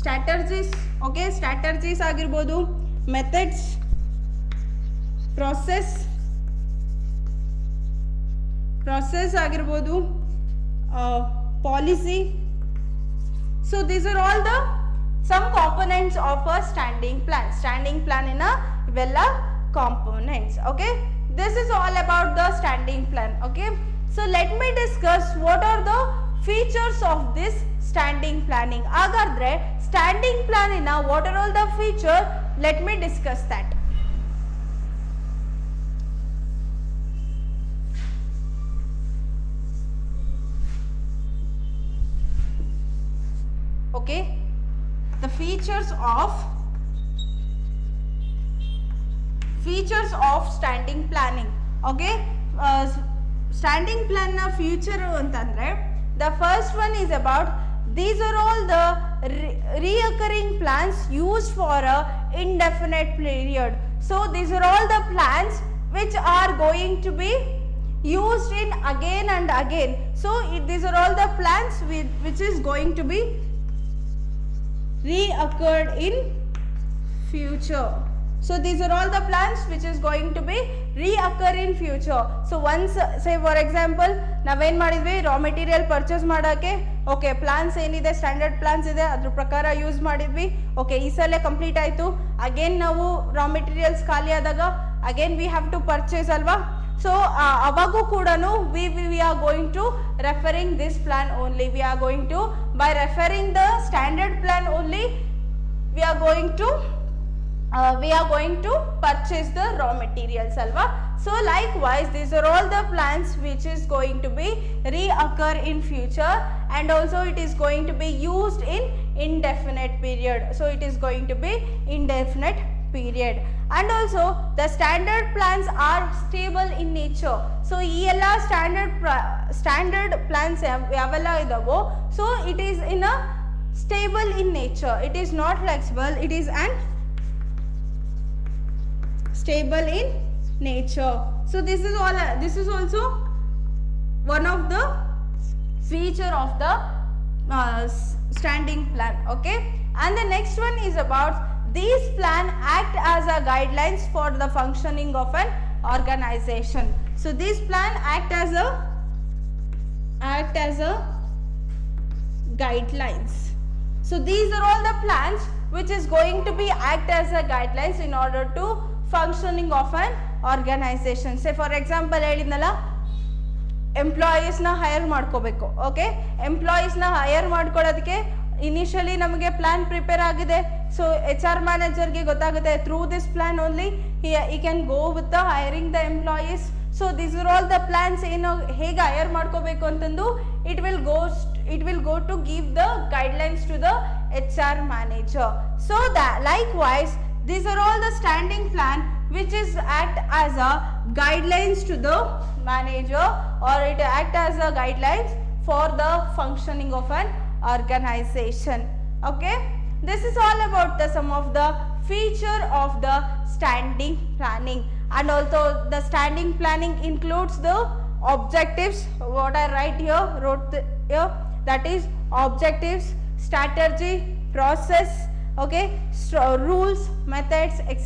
ಸ್ಟ್ರಾಟರ್ಜೀಸ್. Okay, ಸ್ಟ್ರಾಟರ್ಜೀಸ್ ಆಗಿರ್ಬೋದು, methods, process ಆಗಿರ್ಬೋದು, policy. So these are all the some components of a standing plan. Standing plan in a iವೆಲ್ಲ components. Okay, this is all about the standing plan. Okay, so let me discuss what are the features of this standing planning. ಹಾಗಾದ್ರೆ standing plan in a what are all the feature, let me discuss that. Okay, the features of standing planning. Okay, standing plan na feature antandre, the first one is about these are all the reoccurring plans used for a indefinite period. So these are all the plans which are going to be used in again and again. So these are all the plans which is going to be reoccurred in future. So these are all the plans which is going to be reoccur in future. So once say for example ನಾವೇನ್ ಮಾಡಿದ್ವಿ, raw material purchase ಮಾಡೋಕ್ಕೆ okay plants ಏನಿದೆ, standard plants ಇದೆ, ಅದ್ರ ಪ್ರಕಾರ use ಮಾಡಿದ್ವಿ. Okay, ಈ ಸಲ ಕಂಪ್ಲೀಟ್ ಆಯಿತು. ಅಗೇನ್ ನಾವು ರಾ ಮೆಟೀರಿಯಲ್ಸ್ ಖಾಲಿ ಆದಾಗ again we have to purchase ಅಲ್ವಾ. ಸೊ ಅವಾಗೂ ಕೂಡ we are going to referring this plan only. We are going to, by referring the standard plan only, we are going to purchase the raw materials alva. So likewise these are all the plans which is going to be reoccur in future, and also it is going to be used in indefinite period. So it is going to be indefinite period, and also the standard plans are stable in nature. So ಈ ಎಲ್ಲ standard plants ಯಾವೆಲ್ಲ ಇದಾವೋ, so it is in a stable in nature. It is not flexible, it is an stable in nature. So this is also one of the feature of the standing plan. Okay, and the next one is about these plan act as a guidelines for the functioning of an organization. So this plan act as a guidelines. So these are all the plans which is going to be act as a guidelines in order to functioning of an organization. Say for example ಹೇಳಿದ್ನಲ್ಲ, employees ನ hire ಮಾಡ್ಕೋಬೇಕು. Okay, employees ನ hire ಮಾಡ್ಕೊಳ್ಳೋದಕ್ಕೆ initially ನಮಗೆ plan prepare ಆಗಿದೆ. So HR ಮ್ಯಾನೇಜರ್ಗೆ ಗೊತ್ತಾಗುತ್ತೆ, through this plan only he can go with the hiring the employees. So these are all the plans ಏನು ಹೇಗೆ ಹೈರ್ ಮಾಡ್ಕೋಬೇಕು ಅಂತಂದು it will go to give the guidelines to the HR manager. So that likewise these are all the standing plan which is act as a guidelines to the manager, or it act as a guidelines for the functioning of an organization. Okay, this is all about the some of the feature of the standing planning. And also the standing planning includes the objectives, what I wrote here, that is objectives, strategy, process, okay, rules, methods, etc.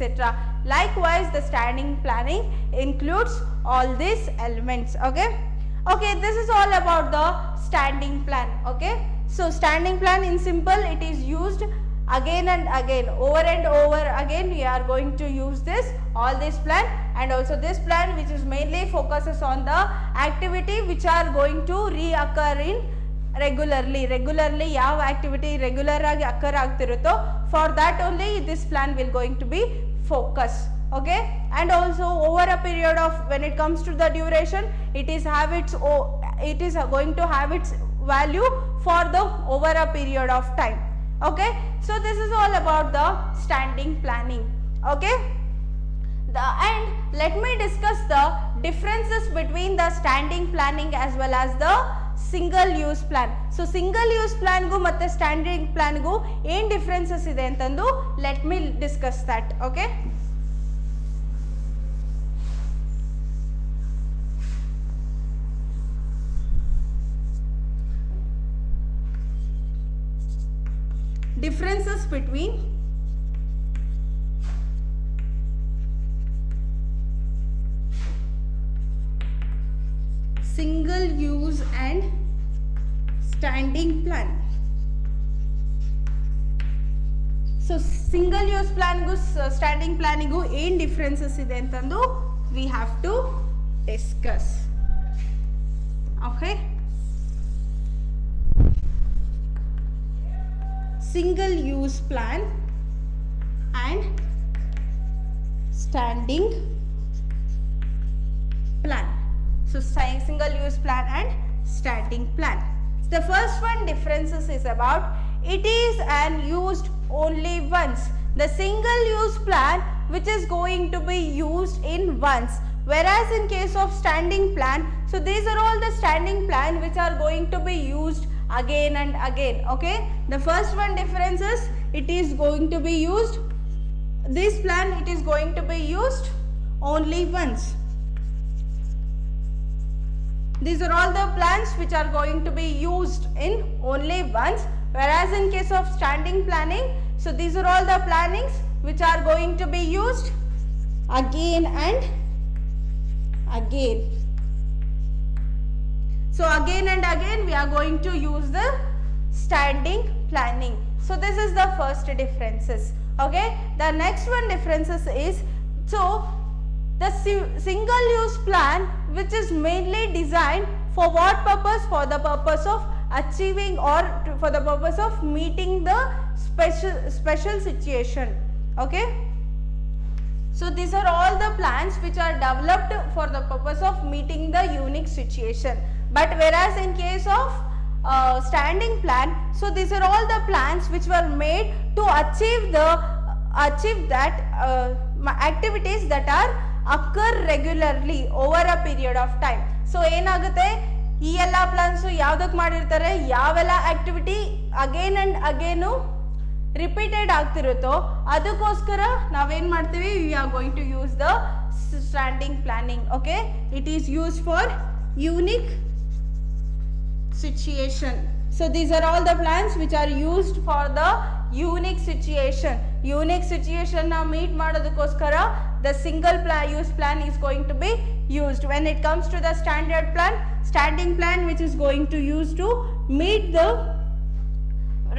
Likewise the standing planning includes all these elements. Okay, this is all about the standing plan. Okay, so standing plan in simple, it is used again and again, over and over again we are going to use all this plan. And also this plan which is mainly focuses on the activity which are going to reoccur in regularly ಯಾವ activity regular ಆಗಿ occur ಆಗ್ತಿರುತ್ತೋ, for that only this plan will going to be focus. Okay, and also over a period of, when it comes to the duration, it is going to have its value for the over a period of time. Okay, so this is all about the standing planning. Okay, and let me discuss the differences between the standing planning as well as the single use plan. So single use plan gu matte standing plan gu ಏನು differences ಇದೆ ಅಂತಂದು let me discuss that. Okay, differences between single use and standing plan. So single use plan ಗೂ standing plan ಗೂ ಏನು differences ಇದೆ ಅಂತಂದು we have to discuss. Okay, single use plan and standing plan. So single use plan and standing plan. The first one differences is about it is an used only once. The single use plan which is going to be used in once, whereas in case of standing plan, so these are all the standing plan which are going to be used again and again. Okay, the first one difference is it is going to be used, this plan it is going to be used only once. These are all the plans which are going to be used in only once, whereas in case of standing planning, so these are all the plannings which are going to be used again and again. So again and again we are going to use the standing planning. So this is the first differences. Okay, the next one differences is, so the single use plan which is mainly designed for what purpose? For the purpose of achieving or for the purpose of meeting the special situation. Okay, so these are all the plans which are developed for the purpose of meeting the unique situation. But whereas in case of standing plan, so these are all the plans which were made to achieve that activities that are occur regularly over a period of time. So ಏನಾಗುತ್ತೆ, ಈ ಎಲ್ಲ plants ಯಾವ್ದಕ್ಕೆ ಮಾಡಿರ್ತಾರೆ, ಯಾವೆಲ್ಲ activity again and again repeated ಆಗ್ತಿರುತ್ತೋ ಅದಕ್ಕೋಸ್ಕರ ನಾವೇನ್ ಮಾಡ್ತೀವಿ, we are going to use the standing planning. Okay, it is used for unique situation. So these are all the plans which are used for the unique situation. Unique situation na meet ಮಾಡೋದಕ್ಕೋಸ್ಕರ the single use plan is going to be used. When it comes to the standard plan, standing plan which is going to use to meet the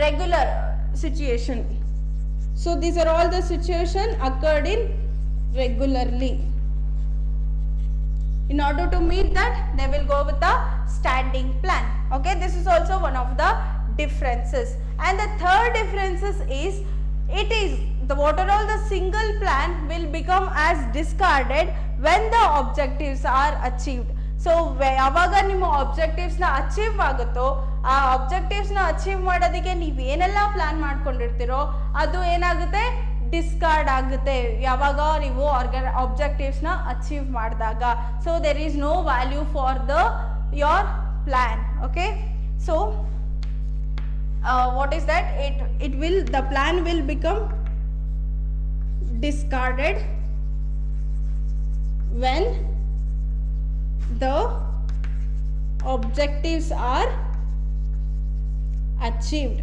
regular situation. So these are all the situation occurred in regularly. In order to meet that, they will go with the standing plan. Okay, this is also one of the differences. And the third differences is, it is the what are all the single plan will become as discarded when the objectives are achieved. So ಯಾವಾಗ ನಿಮ್ಮ objectives ನ achieve ಆಗುತ್ತೋ, ಆ objectives ನ achieve ಮಾಡೋದಕ್ಕೆ ನೀವು ಏನೆಲ್ಲ plan ಮಾಡ್ಕೊಂಡಿರ್ತೀರೋ ಅದು ಏನಾಗುತ್ತೆ, ಡಿಸ್ಕಾರ್ಡ್ ಆಗುತ್ತೆ ಯಾವಾಗ ನೀವು ಆಬ್ಜೆಕ್ಟಿವ್ಸ್ ನ ಅಚೀವ್ ಮಾಡಿದಾಗ. So there is no value for the your plan. Okay, so what is that, the plan will become discarded when the objectives are achieved.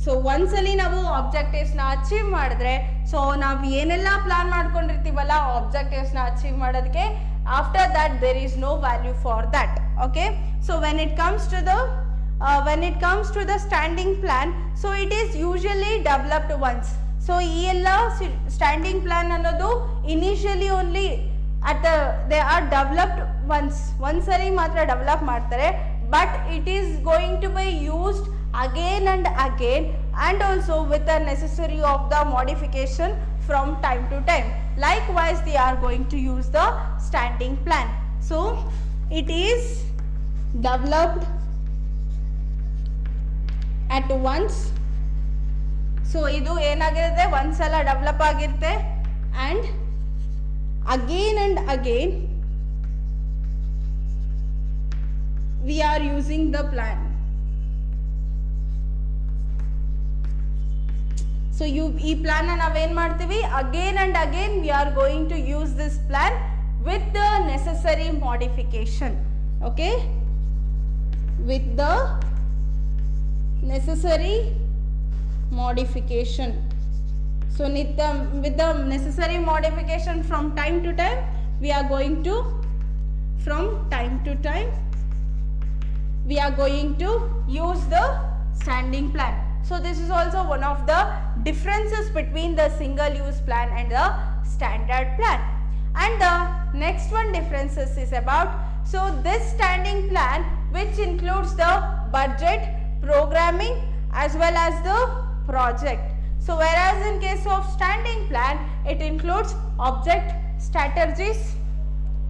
So ಒಂದ್ಸಲಿ ನಾವು ಆಬ್ಜೆಕ್ಟಿವ್ಸ್ ನ ಅಚೀವ್ ಮಾಡಿದ್ರೆ, ಸೊ ನಾವು ಏನೆಲ್ಲ ಪ್ಲಾನ್ ಮಾಡ್ಕೊಂಡಿರ್ತೀವಲ್ಲ objectives ನ achieve ಮಾಡೋದಕ್ಕೆ, after that there is no value for that. Okay, so when it comes to the standing plan, so it is usually developed once. So ಈ ಎಲ್ಲ ಸ್ಟ್ಯಾಂಡಿಂಗ್ ಪ್ಲಾನ್ ಅನ್ನೋದು initially only they are developed ಒಂದ್ಸರಿ ಮಾತ್ರ develop ಮಾಡ್ತಾರೆ, but it is going to be used again and again, and also with the necessary of the modification from time to time. Likewise, they are going to use the standing plan. So it is developed at once. So idu enagirutte ondsala develop agirutte, and again we are using the plan. So ಈ plan ನಾವೇನ್ ಮಾಡ್ತೀವಿ, again and again we are going to use this plan with the necessary modification. Okay, with the necessary modification. So with the necessary modification from time to time, we are going to use the standing plan. So this is also one of the differences between the single use plan and the standard plan. And the next one differences is about, so this standing plan which includes the budget, programming as well as the project. So whereas in case of standing plan, it includes object, strategies,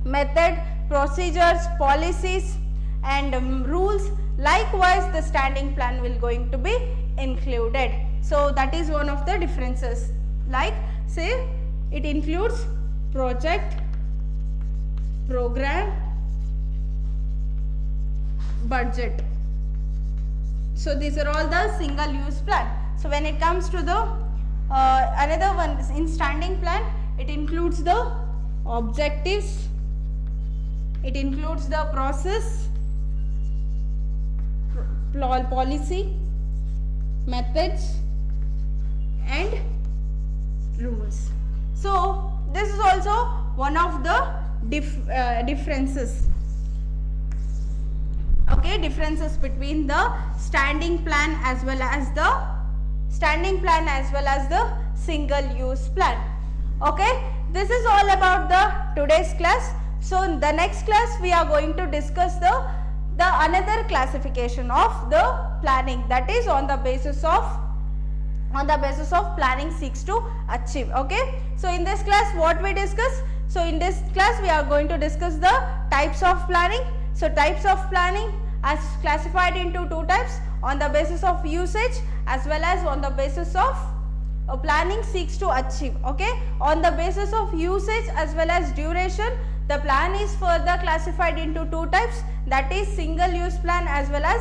method, procedures, policies and rules. Likewise, the standing plan will going to be included. So that is one of the differences. Like say it includes project, program, budget. So these are all the single use plan. So when it comes to the another one in standing plan, it includes the objectives, it includes the process, policy, methods and rules. So this is also one of the differences. Okay, differences between the standing plan as well as the single use plan. Okay, this is all about the today's class. So in the next class we are going to discuss the another classification of the planning, that is on the basis of planning seeks to achieve. Okay, so in this class what we discuss? So in this class we are going to discuss the types of planning. So types of planning as classified into two types, on the basis of usage as well as on the basis of planning seeks to achieve. Okay, on the basis of usage as well as duration, the plan is further classified into two types, that is single use plan as well as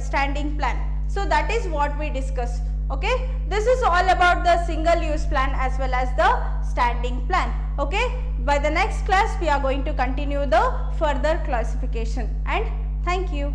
standing plan. So that is what we discussed. Okay, this is all about the single use plan as well as the standing plan. Okay, by the next class we are going to continue the further classification, and thank you.